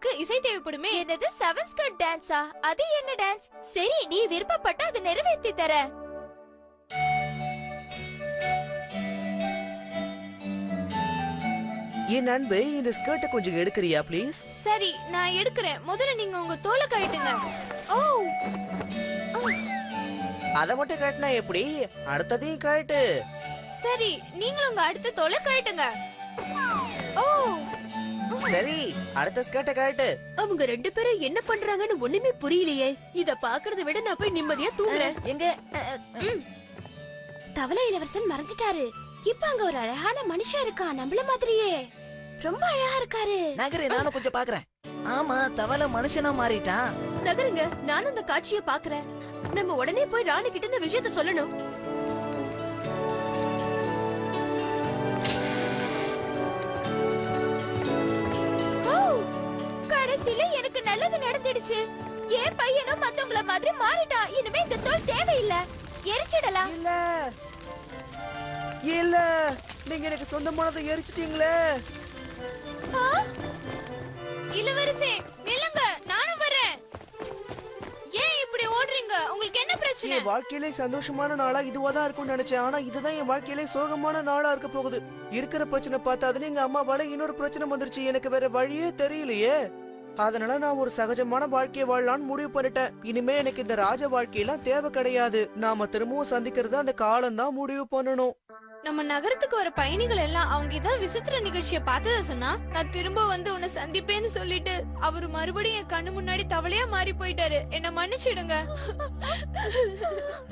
டான்ஸுக்கு இசை தேவைப்படுமே. என்னது seven skirt டான்ஸா? அது என்ன டான்ஸ்? சரி, நீ விருப்பப்பட்ட அதை நிறைவேற்றி தர. என் அன்பு, இந்த ஸ்கர்ட்டை கொஞ்சம் எடுக்கறியா ப்ளீஸ்? சரி, நான் எடுக்கிறேன். முதல்ல நீங்க உங்க தோலை கழட்டுங்க. ஓ, அதை மட்டும் கழட்டினா எப்படி? அடுத்ததையும் கழட்டு. சரி, நீங்களும் உங்க அடுத்த தோலை கழட்டுங்க. ஓ, சரி, அடுத்த ஸ்கர்ட்டை கழட்டு. அவங்க ரெண்டு பேரும் என்ன பண்றாங்கன்னு ஒண்ணுமே புரியலையே. இத பாக்குறத விட நான் போய் நிம்மதியா தூங்குறேன். எங்க? தவளை இளவரசன் மறைஞ்சிட்டாரு. இப்ப அங்க ஒரு அழகான மனுஷன் இருக்கான், நம்மள மாதிரியே. ரொம்ப அழகா இருக்காரு. நகரு, நானும் கொஞ்சம் பாக்குறேன். ஆமா, தவளை மனுஷனா மாறிட்டான். நகருங்க, நானும் அந்த காட்சியை பாக்குறேன். நம்ம உடனே போய் ராணி கிட்ட இந்த விஷயத்த சொல்லணும். கடைசியில எனக்கு நல்லது நடந்துடுச்சு. என் பையனும் மத்தவங்கள மாதிரி மாறிட்டான். இனிமே இந்த தோல் தேவையில்லை. எரிச்சிடலாம். இல்ல இல்ல, நீங்க எனக்கு சொந்தமானதை எரிச்சிட்டீங்களே. இளவரசே, நில்லுங்க, நானும் வரேன். ஏன் இப்படி ஓடுறீங்க? உங்களுக்கு என்ன பிரச்சனை? என் வாழ்க்கையிலே சந்தோஷமான நாளா இதுவாதான் இருக்கும்னு நினைச்சேன். ஆனா இதுதான் என் வாழ்க்கையிலே சோகமான நாளா இருக்க போகுது. இருக்கிற பிரச்சனை பார்த்தாதுன்னு எங்க அம்மாவால இன்னொரு பிரச்சனை வந்துருச்சு. எனக்கு வேற வழியே தெரியலையே. அதனால நான் ஒரு சகஜமான வாழ்க்கையை வாழலான்னு முடிவு பண்ணிட்டேன். இனிமே எனக்கு இந்த ராஜ வாழ்க்கையெல்லாம் தேவை கிடையாது. நாம திரும்பவும் சந்திக்கிறது அந்த காலம் தான் முடிவு பண்ணணும். நம்ம நகரத்துக்கு வர பயணிகள் எல்லாம் அவங்க ஏதாவது விசித்திர நிகழ்ச்சியை பார்த்தத சொன்னா, நான் திரும்ப வந்து உன்னை சந்திப்பேன்னு சொல்லிட்டு அவரு மறுபடியும் என் கண்ணு முன்னாடி தவளையா மாறி போயிட்டாரு. என்ன மன்னிச்சிடுங்க.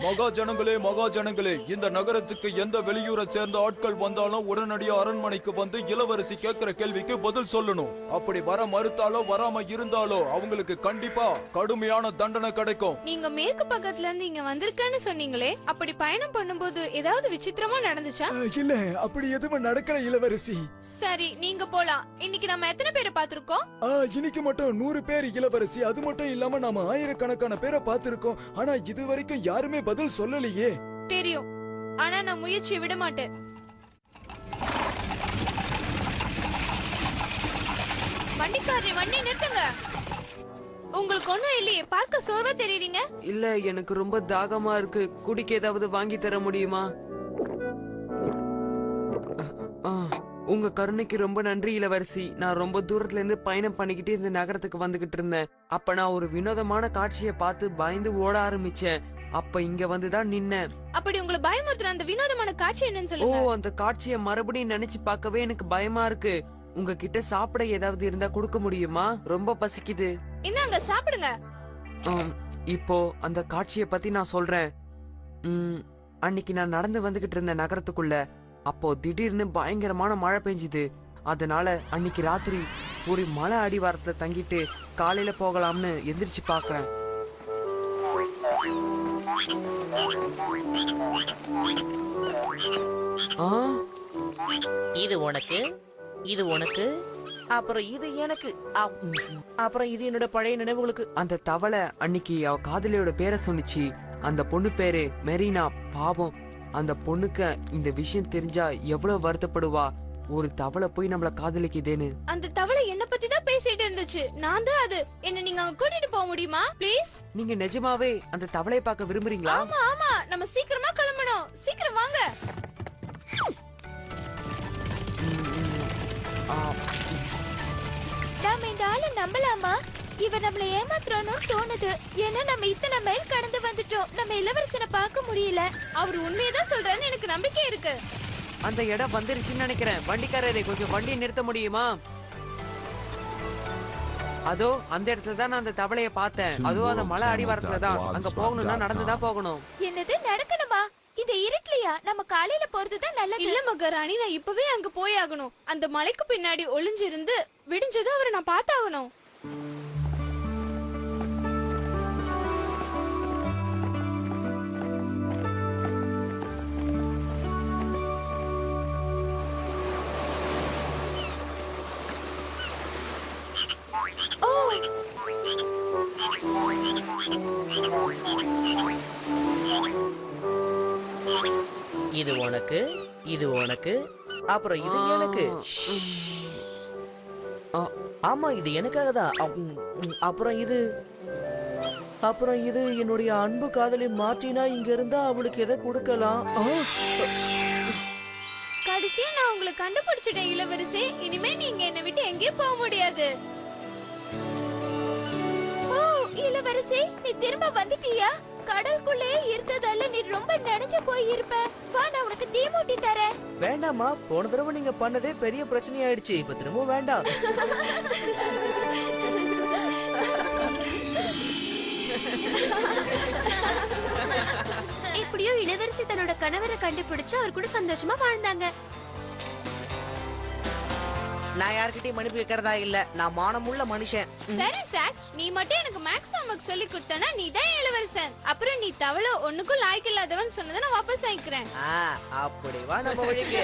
மகாஜனங்களே, இந்த நகரத்துக்கு எந்த வெளியூரை சேர்ந்த ஆட்கள் வந்தாலும் உடனடியா அரண்மனைக்கு வந்து இளவரசி கேட்கிற கேள்விக்கு பதில் சொல்லணும். அப்படி வர மறுத்தாலோ வராம இருந்தாலோ அவங்களுக்கு கண்டிப்பா கடுமையான தண்டனை கிடைக்கும். நீங்க மேற்கு பக்கத்துல இருந்து இங்க வந்திருக்கேன்னு சொன்னீங்களே, அப்படி பயணம் பண்ணும்போது ஏதாவது விசித்திரமா நடந்துச்சு? இல்ல, அப்படி எதுவும் நடக்கல இளவரசி. சரி, நீங்க போலாம். இன்னைக்கு நம்ம எத்தனை பேரை பாத்திருக்கோம்? இன்னைக்கு மட்டும் 100 பேர் இளவரசி. அது மட்டும் இல்லாம நாம ஆயிரக்கணக்கான பேரை பாத்திருக்கோம். ஆனா இது வரைக்கும் யாருமே பதில் சொல்லலையே. தெரியும், ஆனா நான் முயற்சியை விட மாட்டேன். வண்டிக்காரரே, வண்டி நிறுத்துங்க. உங்களுக்கு ஒண்ணும் இல்லையே, பார்க்க சோர்வா தெரியுறீங்க. இல்ல, எனக்கு ரொம்ப தாகமா இருக்கு. குடிக்க ஏதாவது வாங்கி தர முடியுமா? உங்க கருணைக்கு ரொம்ப நன்றி இளவரசி. நான் ரொம்ப தூரத்துல இருந்து பயணம் பண்ணிக்கிட்டு இந்த நகரத்துக்கு வந்துகிட்டு இருந்தேன். அப்ப நான் ஒரு வினோதமான காட்சியை பார்த்து பயந்து ஓட ஆரம்பிச்சேன். அப்ப இங்க வந்துதான் நின்னேன். அப்படி உங்களை பயமுறுத்துற அந்த வினோதமான காட்சி என்னன்னு சொல்லுங்க. அந்த காட்சியை மறுபடியும் நினைச்சு பார்க்கவே எனக்கு பயமா இருக்கு. உங்ககிட்ட சாப்பிட ஏதாவது இருந்தா கொடுக்க முடியுமா? ரொம்ப பசிக்குது. இந்தாங்க, சாப்பிடுங்க. இப்போ அந்த காட்சியை பத்தி நான் சொல்றேன். அன்னைக்கு நான் நடந்து வந்துகிட்டு இருந்த நகரத்துக்குள்ள. அப்போ திடீர்னு பயங்கரமான மழை பெஞ்சுது. அதனால அன்னைக்கு ராத்திரி ஒரு மலை அடிவாரத்துல தங்கிட்டு காலையில போகலாம்னு எந்திரிச்சு பாக்குறேன். இது உனக்கு, இது உனக்கு, அப்புறம் இது எனக்கு, அப்புறம் இது என்னோட பழைய நினைவுகளுக்கு. அந்த தவளை அன்னைக்கு அவ காதலியோட பேரை சொன்னிச்சு. அந்த பொண்ணு பேரு மெரினா. பாவம், அந்த பொண்ணுக்கு இந்த விஷயம் தெரிஞ்சா எவ்வளவு வருத்தப்படுவா. ஒரு தவளை போய் நம்மள காதலிக்குதேன்னு. அந்த தவளை என்ன பத்தி தான் பேசிட்டு இருந்துச்சு. நான் தான் அது. என்ன நீங்க அங்க கூட்டிட்டு போக முடியுமா ப்ளீஸ்? நீங்க நிஜமாவே அந்த தவளையை பார்க்க விரும்புறீங்களா? ஆமா ஆமா, நம்ம சீக்கிரமா கிளம்பணும். சீக்கிரம் வாங்க. நாம இந்த ஆளை நம்பலாமா? இவன் நம்மள ஏமாத்துறானு தோணுது. ஏன்னா நம்ம இத்தனை மைல் கடந்து வந்துட்டோம். நம்ம இளவரசனை பார்க்க முடியல. அவர் உண்மையதான் சொல்றாருன்னு எனக்கு நம்பிக்கை இருக்கு. அந்த இடம் வந்துருச்சுன்னு நினைக்கிறேன். வண்டிக்காரரே, கொஞ்சம் வண்டியை நிறுத்த முடியுமா? அதோ அந்த இடத்துல தான் நான் அந்த தவளையை பார்த்தேன். அதோ அந்த மலை அடிவாரத்துல தான். அங்க போகணும்னா நடந்துதான் போகணும். என்னது, நடக்கணுமா? இந்த இருட்டுலயா? நம்ம காலையில போறதுதான் நல்லது. இல்ல மகாராணி, நான் இப்பவே அங்க போய் ஆகணும். அந்த மலைக்கு பின்னாடி ஒளிஞ்சிருந்து விடிஞ்சதும் அவரை நான் பார்த்தாகணும். இது உனக்கு, இது உனக்கு, அப்புறம் இது எனக்கு. ஆமா இது எனக்காக தான் அப்புறம் இது என்னுடைய அன்பு காதலி மார்டினா இங்க இருந்தா அவளுக்கு எதை கொடுக்கலாம் கடைசியா நான் உங்களை கண்டுபிடிச்சிட்டேன் இளவரசி. இனிமே நீங்க என்னை விட்டு எங்கேயும் போக முடியாது. ஓ இளவரசி, நீ திரும்ப வந்துட்டியா? கடலுக்குள்ளே இருந்ததால நீ ரொம்ப நனைஞ்சு போய் இருப்ப. வா, நான் உனக்கு தீ மூட்டி தரேன். வேண்டாமா, போன தடவை நீங்க பண்ணதே பெரிய பிரச்சனை ஆயிடுச்சு. இப்ப திரும்ப வேண்டாம். எப்படியோ இளவரசி தன்னோட கணவரை கண்டுபிடிச்சு அவர் கூட சந்தோஷமா வாழ்ந்தாங்க. நான் யார்கிட்டயும் மன்னிப்பு கேட்கறதா இல்ல. நான் மானமுள்ள மனுஷன். சரி சார், நீ மட்டும் எனக்கு மேக்ஸ் ஹோம்வொர்க் சொல்லி கொடுத்தனா நீ தான் இளவரசன். அப்புறம் நீ தவளை ஒண்ணுக்கும் லாய்க்கு இல்லாதவன் சொன்னதை நான் வாபஸ் வாங்கிக்கிறேன். அப்படி வா நம்ம வழிக்கு.